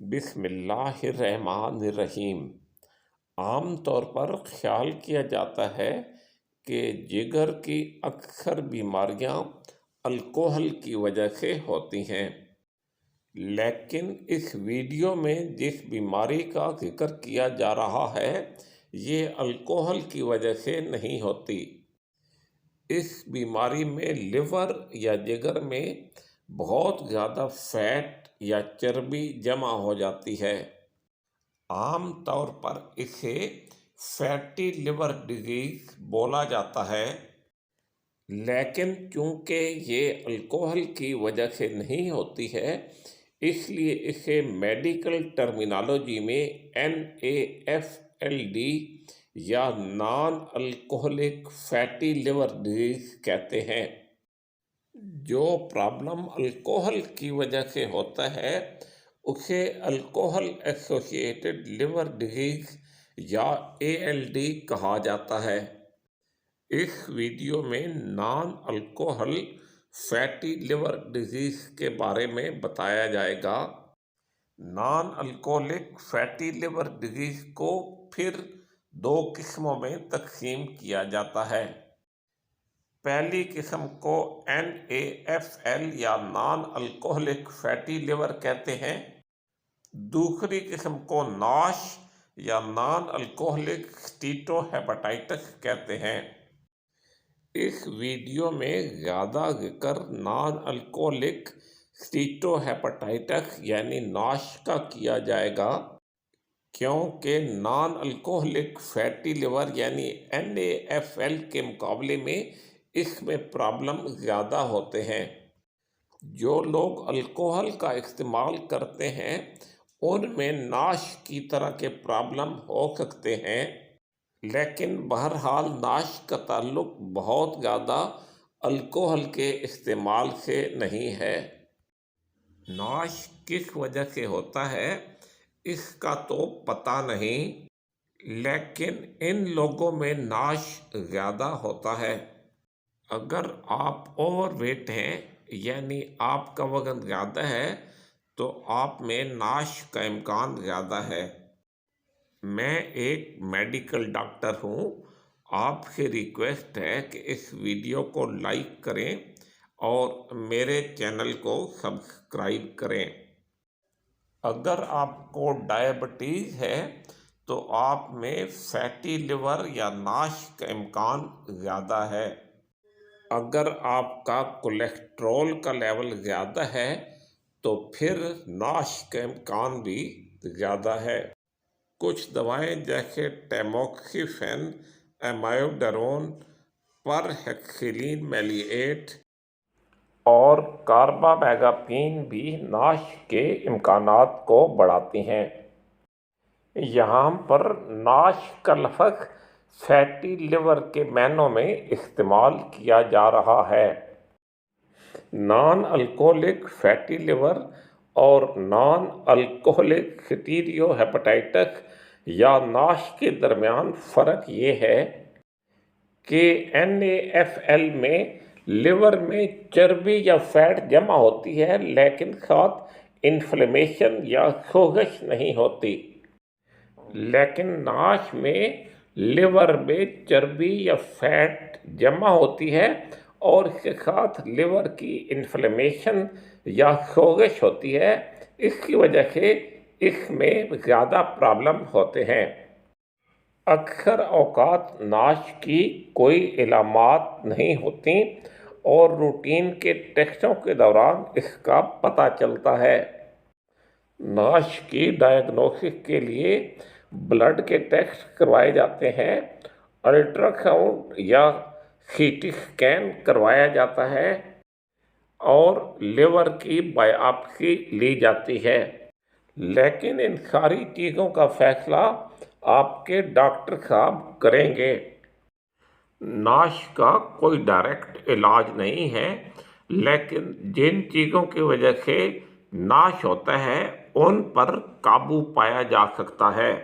بسم اللہ الرحمن الرحیم۔ عام طور پر خیال کیا جاتا ہے کہ جگر کی اکثر بیماریاں الکوہل کی وجہ سے ہوتی ہیں، لیکن اس ویڈیو میں جس بیماری کا ذکر کیا جا رہا ہے یہ الکوہل کی وجہ سے نہیں ہوتی۔ اس بیماری میں لیور یا جگر میں بہت زیادہ فیٹ یا چربی جمع ہو جاتی ہے۔ عام طور پر اسے فیٹی لیور ڈیزیز بولا جاتا ہے، لیکن چونکہ یہ الکوہل کی وجہ سے نہیں ہوتی ہے اس لیے اسے میڈیکل ٹرمینالوجی میں NAFLD یا non alcoholic fatty liver disease کہتے ہیں۔ جو پرابلم الکوہل کی وجہ سے ہوتا ہے اسے الکوہل ایسوسیٹڈ لیور ڈیزیز یا ALD کہا جاتا ہے۔ اس ویڈیو میں non alcohol fatty liver disease کے بارے میں بتایا جائے گا۔ Non alcoholic fatty liver disease کو پھر دو قسموں میں تقسیم کیا جاتا ہے۔ پہلی قسم کو NAFL یا نان الکوہلک فیٹی لیور کہتے ہیں، دوسری قسم کو NASH یا نان الکوہلک اسٹیٹو ہیپاٹائٹس کہتے ہیں۔ اس ویڈیو میں زیادہ ذکر نان الکوہلک اسٹیٹو ہیپاٹائٹس یعنی NASH کا کیا جائے گا، کیونکہ نان الکوہلک فیٹی لیور یعنی NAFL کے مقابلے میں اس میں پرابلم زیادہ ہوتے ہیں۔ جو لوگ الکوہل کا استعمال کرتے ہیں ان میں NASH کی طرح کے پرابلم ہو سکتے ہیں، لیکن بہرحال NASH کا تعلق بہت زیادہ الکوہل کے استعمال سے نہیں ہے۔ NASH کس وجہ سے ہوتا ہے اس کا تو پتہ نہیں، لیکن ان لوگوں میں NASH زیادہ ہوتا ہے۔ اگر آپ اوور ویٹ ہیں یعنی آپ کا وزن زیادہ ہے تو آپ میں NASH کا امکان زیادہ ہے۔ میں ایک میڈیکل ڈاکٹر ہوں، آپ سے ریکویسٹ ہے کہ اس ویڈیو کو لائک کریں اور میرے چینل کو سبسکرائب کریں۔ اگر آپ کو ڈائبٹیز ہے تو آپ میں فیٹی لیور یا NASH کا امکان زیادہ ہے۔ اگر آپ کا کولیسٹرول کا لیول زیادہ ہے تو پھر NASH کا امکان بھی زیادہ ہے۔ کچھ دوائیں جیسے ٹیموکسیفین، ایمائیوڈرون، پرہیکسیلین میلیٹ اور کاربامازepین بھی NASH کے امکانات کو بڑھاتی ہیں۔ یہاں پر NASH کا لفظ فیٹی لیور کے معنوں میں استعمال کیا جا رہا ہے۔ نان الکوہلک فیٹی لیور اور نان الکوہلک اسٹیٹو ہیپاٹائٹس یا NASH کے درمیان فرق یہ ہے کہ NAFL میں لیور میں چربی یا فیٹ جمع ہوتی ہے لیکن ساتھ انفلیمیشن یا سوزش نہیں ہوتی، لیکن NASH میں لیور میں چربی یا فیٹ جمع ہوتی ہے اور اس کے ساتھ لیور کی انفلیمیشن یا سوزش ہوتی ہے۔ اس کی وجہ سے اس میں زیادہ پرابلم ہوتے ہیں۔ اکثر اوقات NASH کی کوئی علامات نہیں ہوتی اور روٹین کے ٹیسٹوں کے دوران اس کا پتہ چلتا ہے۔ NASH کی ڈائگنوسس کے لیے بلڈ کے ٹیسٹ کروائے جاتے ہیں، الٹرا ساؤنڈ یا CT اسکین کروایا جاتا ہے اور لیور کی بائیوپسی لی جاتی ہے، لیکن ان ساری چیزوں کا فیصلہ آپ کے ڈاکٹر صاحب کریں گے۔ NASH کا کوئی ڈائریکٹ علاج نہیں ہے، لیکن جن چیزوں کی وجہ سے NASH ہوتا ہے ان پر قابو پایا جا سکتا ہے۔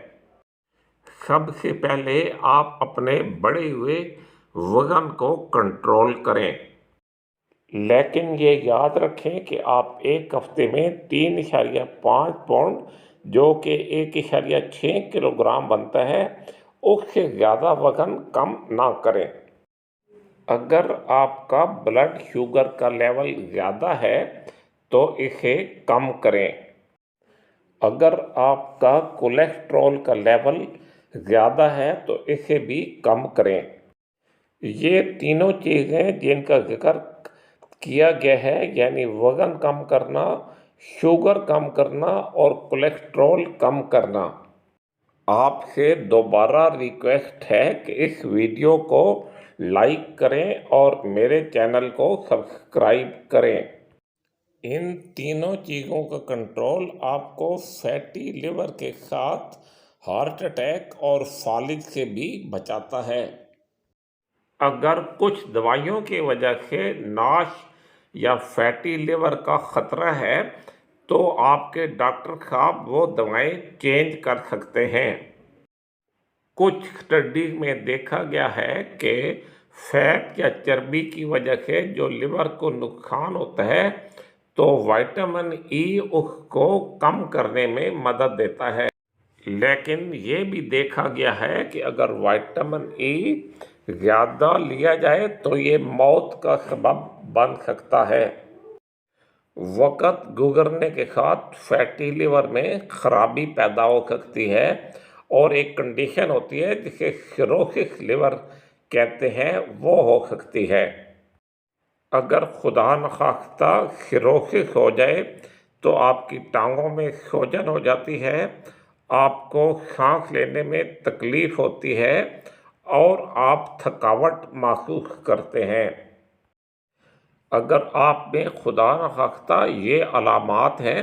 سب سے پہلے آپ اپنے بڑھے ہوئے وزن کو کنٹرول کریں۔ لیکن یہ یاد رکھیں کہ آپ ایک ہفتے میں 3.5 پاؤنڈ جو کہ 1.6 کلو گرام بنتا ہے اس سے زیادہ وزن کم نہ کریں۔ اگر آپ کا بلڈ شوگر کا لیول زیادہ ہے تو اسے کم کریں۔ اگر آپ کا کولیسٹرول کا لیول زیادہ ہے تو اسے بھی کم کریں۔ یہ تینوں چیزیں جن کا ذکر کیا گیا ہے یعنی وزن کم کرنا، شوگر کم کرنا اور کولیسٹرول کم کرنا۔ آپ سے دوبارہ ریکویسٹ ہے کہ اس ویڈیو کو لائک کریں اور میرے چینل کو سبسکرائب کریں۔ ان تینوں چیزوں کا کنٹرول آپ کو فیٹی لیور کے ساتھ ہارٹ اٹیک اور فالج سے بھی بچاتا ہے۔ اگر کچھ دوائیوں کی وجہ سے ناش یا فیٹی لیور کا خطرہ ہے تو آپ کے ڈاکٹر صاحب وہ دوائیں چینج کر سکتے ہیں۔ کچھ اسٹڈیز میں دیکھا گیا ہے کہ فیٹ یا چربی کی وجہ سے جو لیور کو نقصان ہوتا ہے تو وائٹامن ای اس کو کم کرنے میں مدد دیتا ہے۔ لیکن یہ بھی دیکھا گیا ہے کہ اگر وائٹامن ای زیادہ لیا جائے تو یہ موت کا سبب بن سکتا ہے۔ وقت گزرنے کے ساتھ فیٹی لیور میں خرابی پیدا ہو سکتی ہے اور ایک کنڈیشن ہوتی ہے جسے سیروسس لیور کہتے ہیں وہ ہو سکتی ہے۔ اگر خدا نخواستہ سیروسس ہو جائے تو آپ کی ٹانگوں میں سوجن ہو جاتی ہے، آپ کو سانس لینے میں تکلیف ہوتی ہے اور آپ تھکاوٹ محسوس کرتے ہیں۔ اگر آپ میں خدا نخواستہ یہ علامات ہیں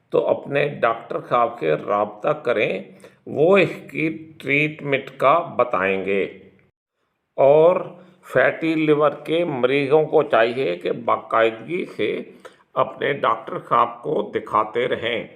تو اپنے ڈاکٹر صاحب سے رابطہ کریں، وہ اس کی ٹریٹمنٹ کا بتائیں گے۔ اور فیٹی لیور کے مریضوں کو چاہیے کہ باقاعدگی سے اپنے ڈاکٹر صاحب کو دکھاتے رہیں۔